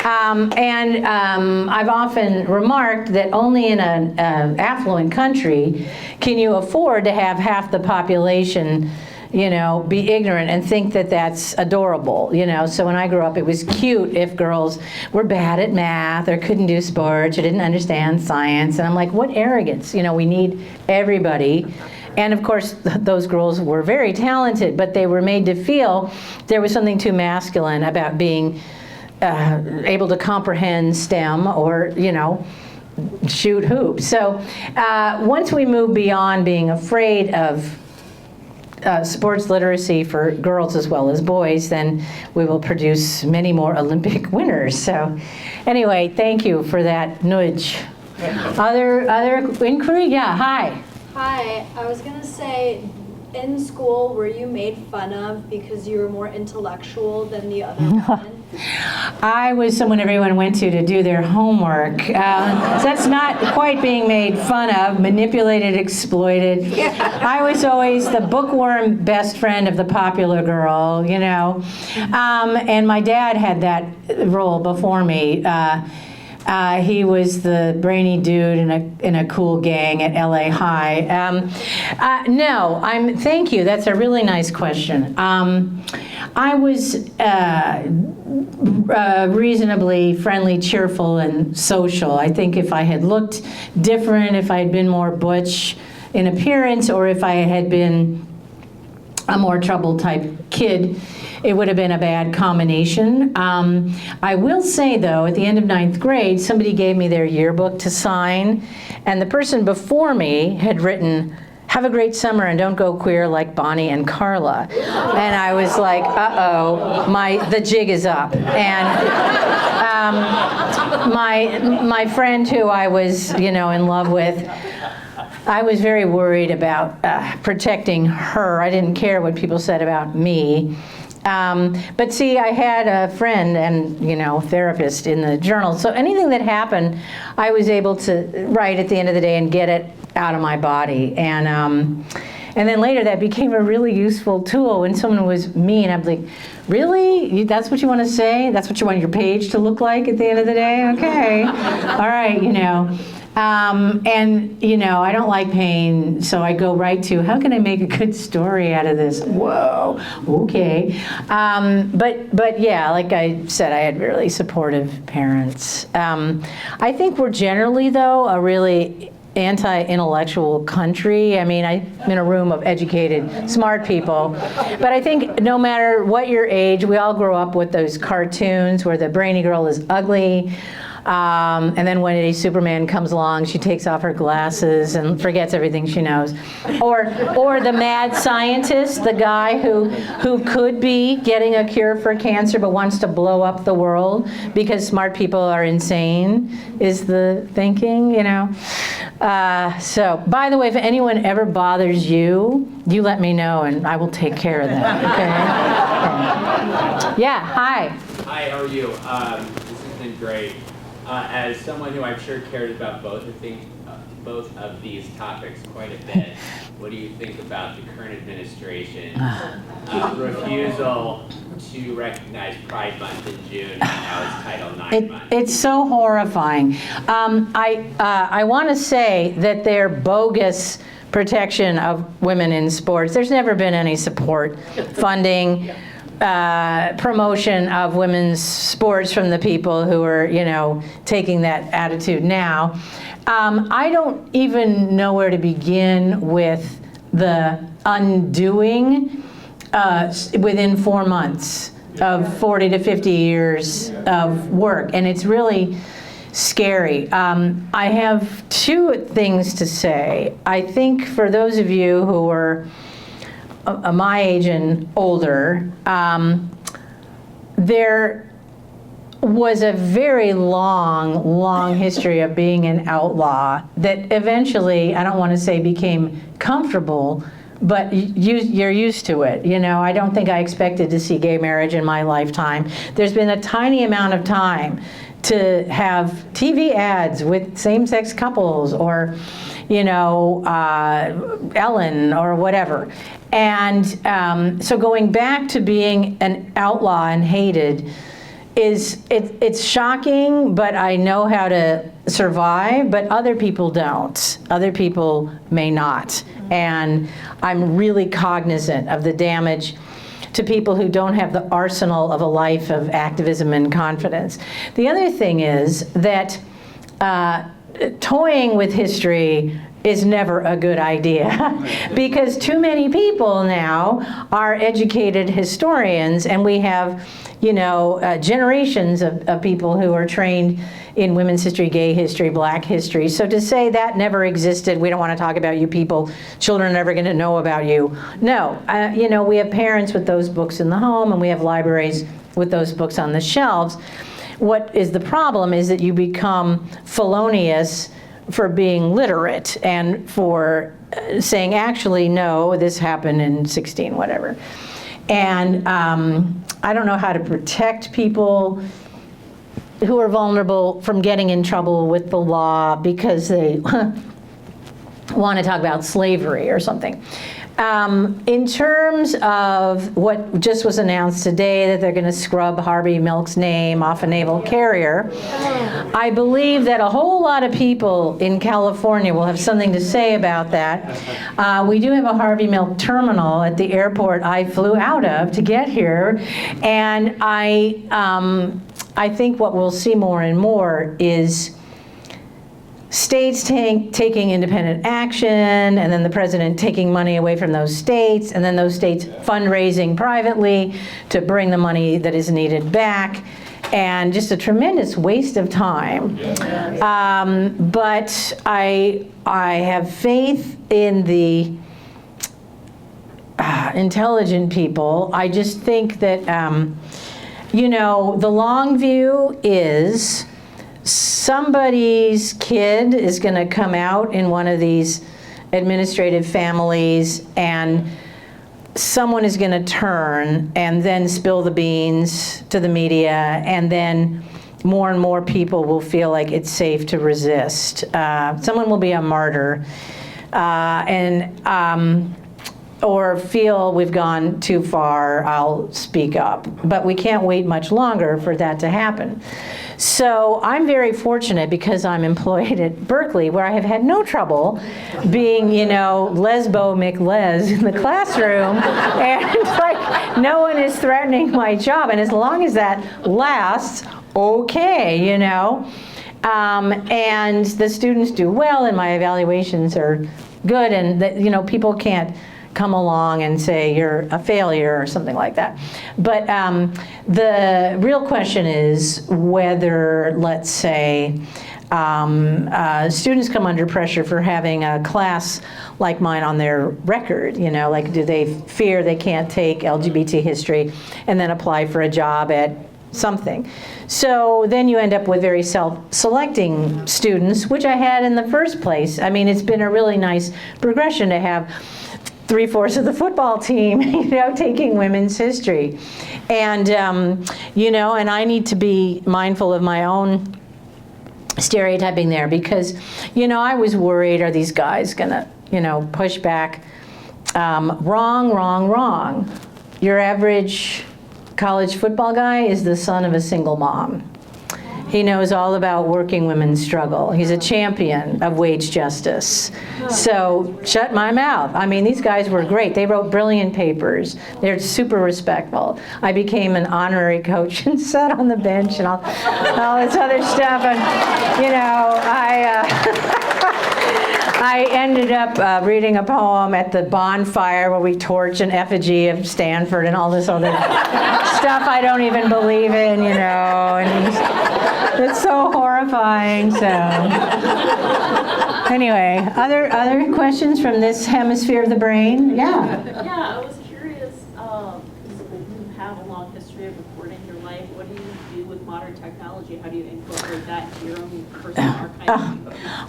I've often remarked that only in an affluent country can you afford to have half the population, you know, be ignorant and think that that's adorable, you know. So when I grew up, it was cute if girls were bad at math or couldn't do sports or didn't understand science. And I'm like, what arrogance, you know, we need everybody. And of course, those girls were very talented, but they were made to feel there was something too masculine about being able to comprehend STEM or, you know, shoot hoops. So once we move beyond being afraid of sports literacy for girls as well as boys, then we will produce many more Olympic winners. So anyway, thank you for that nudge. Other inquiry? Yeah, hi. Hi, I was going to say, in school, were you made fun of because you were more intellectual than the other women? I was someone everyone went to do their homework. So that's not quite being made fun of, manipulated, exploited. I was always the bookworm best friend of the popular girl, you know. And my dad had that role before me. He was the brainy dude in a cool gang at LA High. No, thank you. That's a really nice question. I was reasonably friendly, cheerful, and social. I think if I had looked different, if I had been more butch in appearance, or if I had been a more troubled type kid, it would have been a bad combination. I will say, though, at the end of 9th grade, somebody gave me their yearbook to sign, and the person before me had written, "Have a great summer and don't go queer like Bonnie and Carla." And I was like, uh-oh, the jig is up. And my friend who I was, in love with, I was very worried about protecting her. I didn't care what people said about me. But see, I had a friend and, therapist in the journal. So anything that happened, I was able to write at the end of the day and get it out of my body. And then later that became a really useful tool when someone was mean. I'm like, really? That's what you want to say? That's what you want your page to look like at the end of the day? Okay. All right, And, I don't like pain, so I go right to, how can I make a good story out of this? Whoa, okay. But yeah, like I said, I had really supportive parents. I think we're generally, though, a really anti-intellectual country. I mean, I'm in a room of educated, smart people. But I think no matter what your age, we all grow up with those cartoons where the brainy girl is ugly. And then when a Superman comes along, she takes off her glasses and forgets everything she knows. Or the mad scientist, the guy who could be getting a cure for cancer but wants to blow up the world because smart people are insane, is the thinking, So, by the way, if anyone ever bothers you, you let me know and I will take care of them, okay? Yeah, hi. Hi, how are you? This has been great. As someone who I'm sure cared about both of these topics quite a bit, what do you think about the current administration's refusal to recognize Pride Month in June and now it's Title IX month? It's so horrifying. I want to say that their bogus protection of women in sports, there's never been any support, funding, promotion of women's sports from the people who are, taking that attitude now. I don't even know where to begin with the undoing within 4 months of 40 to 50 years of work, and it's really scary. I have two things to say. I think for those of you who are my age and older, there was a very long history of being an outlaw that eventually, I don't want to say became comfortable, but you're used to it. I don't think I expected to see gay marriage in my lifetime. There's been a tiny amount of time to have TV ads with same-sex couples or, Ellen or whatever. And so going back to being an outlaw and hated it's shocking, but I know how to survive, but other people don't. Other people may not. And I'm really cognizant of the damage to people who don't have the arsenal of a life of activism and confidence. The other thing is that toying with history is never a good idea because too many people now are educated historians, and we have generations of people who are trained in women's history, gay history, black history. So to say that never existed, we don't want to talk about you people, children are never going to know about you. No, we have parents with those books in the home, and we have libraries with those books on the shelves. What is the problem is that you become felonious for being literate and for saying, actually, no, this happened in 16, whatever. And I don't know how to protect people who are vulnerable from getting in trouble with the law because they want to talk about slavery or something. In terms of what just was announced today, that they're going to scrub Harvey Milk's name off a naval carrier, I believe that a whole lot of people in California will have something to say about that. We do have a Harvey Milk terminal at the airport I flew out of to get here, and I think what we'll see more and more is states taking independent action, and then the president taking money away from those states, and then those states fundraising privately to bring the money that is needed back, and just a tremendous waste of time. But I have faith in the intelligent people. I just think that, you know, the long view is somebody's kid is going to come out in one of these administrative families, and someone is going to turn and then spill the beans to the media, and then more and more people will feel like it's safe to resist. Someone will be a martyr, or feel we've gone too far, I'll speak up. But we can't wait much longer for that to happen. So I'm very fortunate because I'm employed at Berkeley, where I have had no trouble being, you know, lesbo McLes in the classroom, and like no one is threatening my job. And as long as that lasts, okay, you know. And the students do well, and my evaluations are good, and that, you know, people can't come along and say you're a failure or something like that. But the real question is whether, let's say, students come under pressure for having a class like mine on their record, you know, like do they fear they can't take LGBT history and then apply for a job at something. So then you end up with very self-selecting students, which I had in the first place. I mean, it's been a really nice progression to have 3/4 of the football team, you know, taking women's history. And, you know, and I need to be mindful of my own stereotyping there because, you know, I was worried, are these guys gonna, you know, push back? Wrong, wrong, wrong. Your average college football guy is the son of a single mom. He knows all about working women's struggle. He's a champion of wage justice. So shut my mouth. I mean, these guys were great. They wrote brilliant papers. They're super respectful. I became an honorary coach and sat on the bench and all this other stuff. And, you know, I ended up reading a poem at the bonfire where we torch an effigy of Stanford and all this other stuff I don't even believe in, you know. And it's so horrifying. So anyway, other questions from this hemisphere of the brain? Yeah. Yeah, I was curious, because you have a long history of recording your life. What do you do with modern technology? How do you incorporate that into your own personal archive?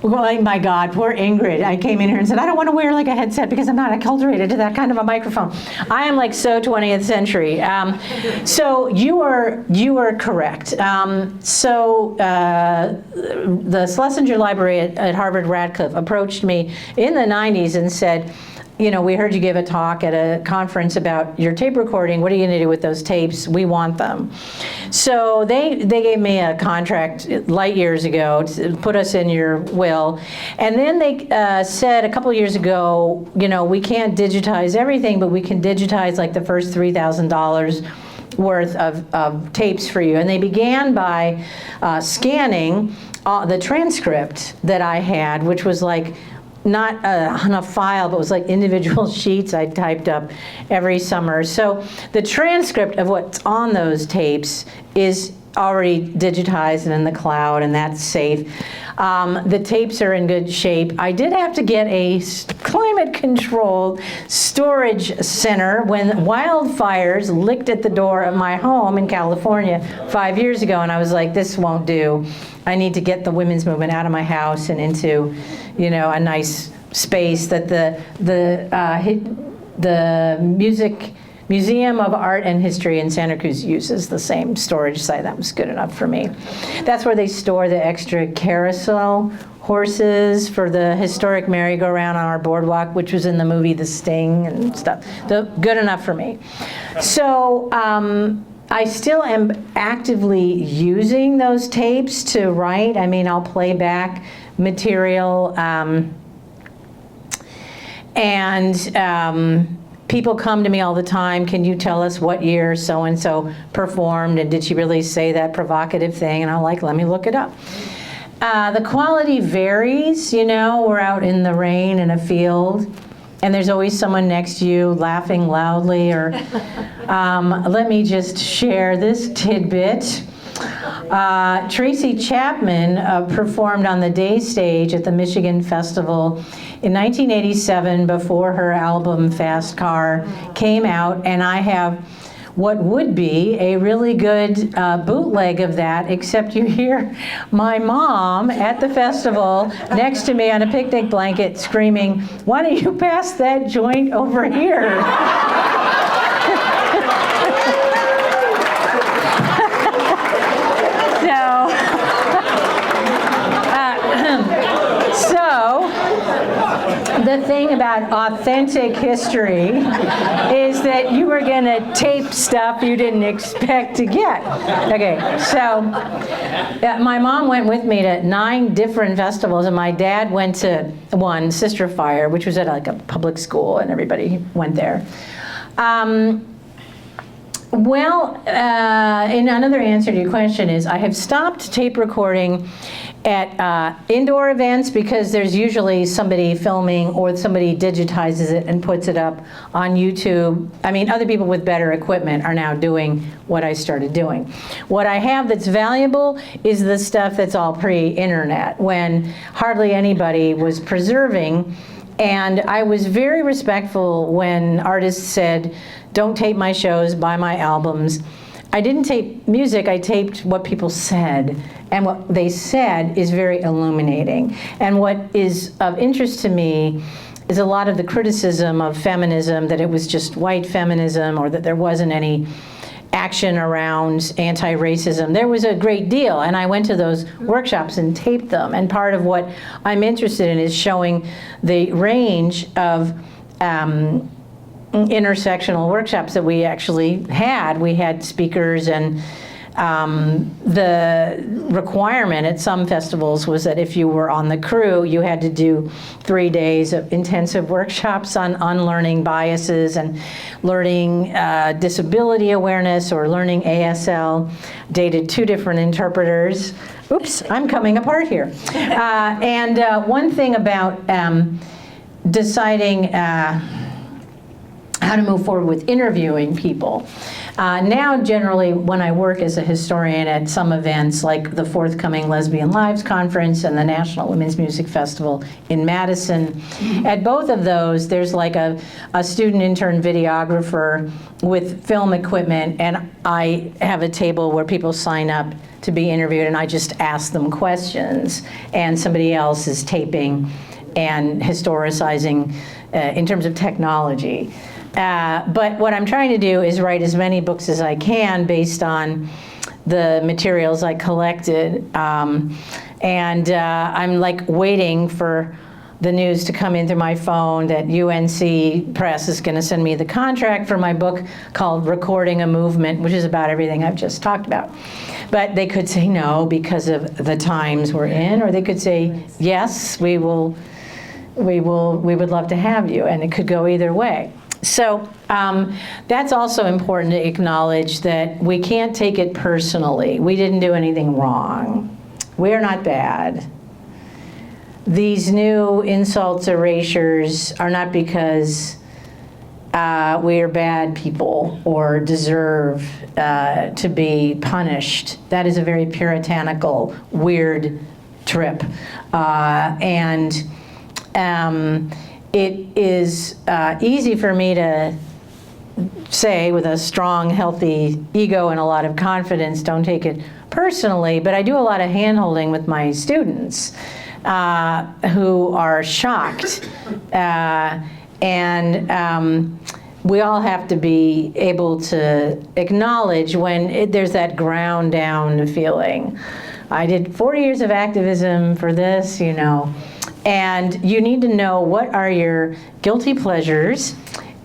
Well, my God, poor Ingrid. I came in here and said, I don't want to wear like a headset because I'm not acculturated to that kind of a microphone. I am like so 20th century. So you are correct. The Schlesinger Library at Harvard Radcliffe approached me in the 90s and said, you know, we heard you give a talk at a conference about your tape recording. What are you going to do with those tapes? We want them. So they gave me a contract light years ago to put us in your will. And then they said a couple years ago, you know, we can't digitize everything, but we can digitize like the first $3,000 worth of tapes for you. And they began by scanning the transcript that I had, which was like not on a file, but it was like individual sheets I typed up every summer. So the transcript of what's on those tapes is already digitized and in the cloud, and that's safe. The tapes are in good shape. I did have to get a climate-controlled storage center when wildfires licked at the door of my home in California 5 years ago, and I was like, this won't do. I need to get the women's movement out of my house and into, you know, a nice space that the Museum of Art and History in Santa Cruz uses the same storage site. That was good enough for me. That's where they store the extra carousel horses for the historic merry-go-round on our boardwalk, which was in the movie The Sting and stuff. Good enough for me. So I still am actively using those tapes to write. I mean, I'll play back material, people come to me all the time, can you tell us what year so-and-so performed, and did she really say that provocative thing? And I'm like, let me look it up. The quality varies, you know, we're out in the rain in a field, and there's always someone next to you laughing loudly, or let me just share this tidbit. Tracy Chapman performed on the day stage at the Michigan Festival in 1987 before her album Fast Car came out, and I have what would be a really good bootleg of that, except you hear my mom at the festival next to me on a picnic blanket screaming, "Why don't you pass that joint over here?" So, the thing about authentic history is that you are going to tape stuff you didn't expect to get. Okay, so my mom went with me to 9 different festivals, and my dad went to one, Sister Fire, which was at like a public school, and everybody went there. In another answer to your question is I have stopped tape recording at indoor events because there's usually somebody filming or somebody digitizes it and puts it up on YouTube. I mean, other people with better equipment are now doing what I started doing. What I have that's valuable is the stuff that's all pre-internet, when hardly anybody was preserving. And I was very respectful when artists said, don't tape my shows, buy my albums. I didn't tape music, I taped what people said. And what they said is very illuminating. And what is of interest to me is a lot of the criticism of feminism, that it was just white feminism, or that there wasn't any action around anti-racism. There was a great deal, and I went to those workshops and taped them. And part of what I'm interested in is showing the range of intersectional workshops that we actually had. We had speakers, and the requirement at some festivals was that if you were on the crew, you had to do 3 days of intensive workshops on unlearning biases and learning disability awareness, or learning ASL. Dated 2 different interpreters. Oops, I'm coming apart here. One thing about deciding how to move forward with interviewing people. Now, generally, when I work as a historian at some events, like the forthcoming Lesbian Lives Conference and the National Women's Music Festival in Madison, at both of those, there's like a student intern videographer with film equipment, and I have a table where people sign up to be interviewed, and I just ask them questions, and somebody else is taping and historicizing in terms of technology. But what I'm trying to do is write as many books as I can based on the materials I collected. I'm like waiting for the news to come in through my phone that UNC Press is going to send me the contract for my book called Recording a Movement, which is about everything I've just talked about. But they could say no because of the times we're in, or they could say yes, we would love to have you, and it could go either way. So that's also important to acknowledge, that we can't take it personally. We didn't do anything wrong. We're not bad. These new insults, erasures are not because we are bad people or deserve to be punished. That is a very puritanical, weird trip. It is easy for me to say, with a strong, healthy ego and a lot of confidence, don't take it personally, but I do a lot of hand-holding with my students. who are shocked. We all have to be able to acknowledge when there's that ground down feeling. I did 40 years of activism for this, you know, and you need to know what are your guilty pleasures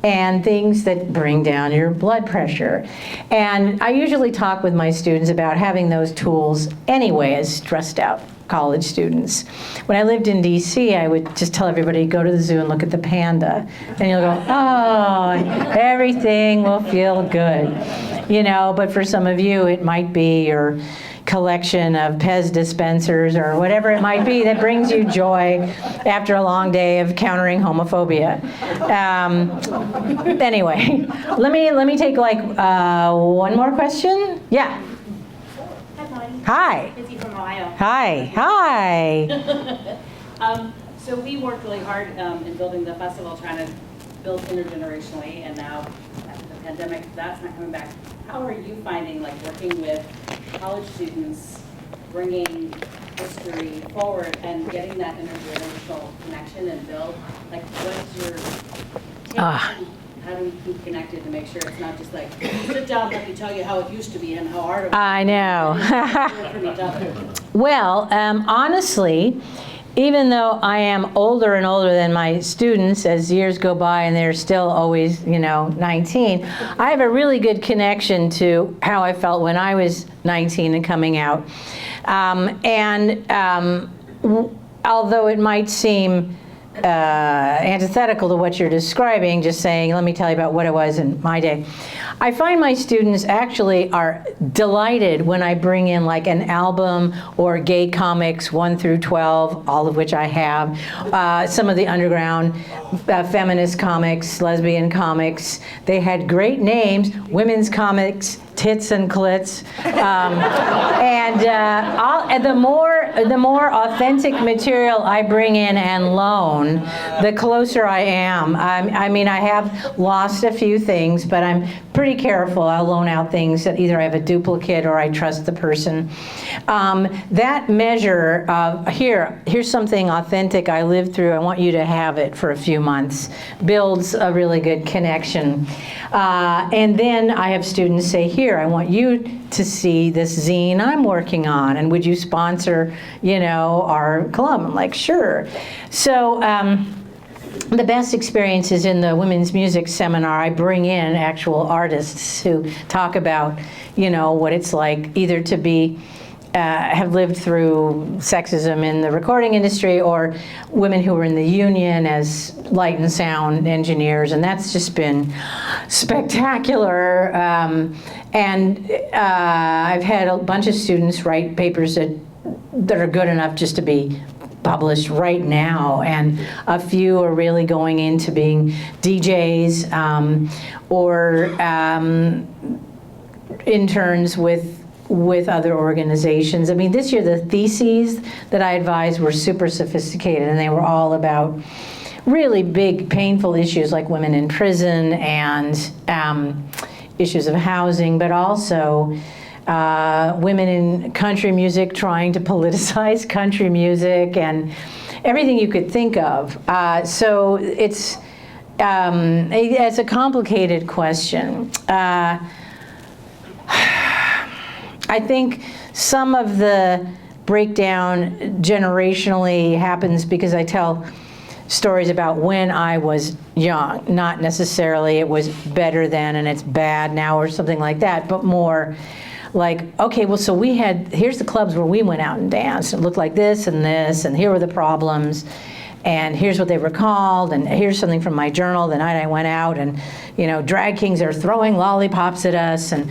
and things that bring down your blood pressure. And I usually talk with my students about having those tools anyway as stressed out college students. When I lived in DC, I would just tell everybody, go to the zoo and look at the panda. And you'll go, oh, everything will feel good. You know, but for some of you, it might be your collection of Pez dispensers or whatever it might be that brings you joy after a long day of countering homophobia. Anyway, let me take like one more question. Yeah. Hi, Bonnie. Hi. Izzy from Ohio. Hi. Hi. So we worked really hard in building the festival, trying to build intergenerationally, and now after the pandemic, that's not coming back. How are you finding, like, working with college students, bringing history forward and getting that intergenerational connection and build? Like, what's your take on how do we keep connected to make sure it's not just like, sit down, let me tell you how it used to be and how hard it was. I know. From each other. Well, honestly, even though I am older and older than my students as years go by and they're still always, you know, 19, I have a really good connection to how I felt when I was 19 and coming out. Although it might seem antithetical to what you're describing, just saying, let me tell you about what it was in my day. I find my students actually are delighted when I bring in like an album or gay comics 1 through 12, all of which I have, some of the underground feminist comics, lesbian comics. They had great names, women's comics, Tits and Clits, and the more authentic material I bring in and loan, the closer I am. I mean, I have lost a few things, but I'm pretty careful. I'll loan out things that either I have a duplicate or I trust the person. That measure of here's something authentic I lived through. I want you to have it for a few months. Builds a really good connection. And then I have students say, here, I want you to see this zine I'm working on, and would you sponsor, you know, our club? I'm like, sure. So the best experience is in the women's music seminar. I bring in actual artists who talk about, you know, what it's like either to be have lived through sexism in the recording industry, or women who were in the union as light and sound engineers, and that's just been spectacular. I've had a bunch of students write papers that are good enough just to be published right now, and a few are really going into being DJs or interns with other organizations. I mean, this year the theses that I advised were super sophisticated, and they were all about really big, painful issues like women in prison and issues of housing, but also women in country music trying to politicize country music and everything you could think of. So it's a complicated question. I think some of the breakdown generationally happens because I tell stories about when I was young, not necessarily it was better then and it's bad now or something like that, but more like, okay, well, so here's the clubs where we went out and danced. It looked like this, and here were the problems, and here's what they were called, and here's something from my journal the night I went out, and, you know, drag kings are throwing lollipops at us, and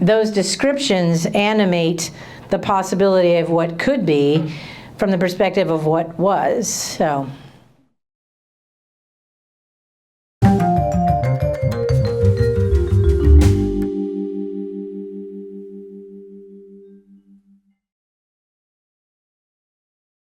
those descriptions animate the possibility of what could be from the perspective of what was, so.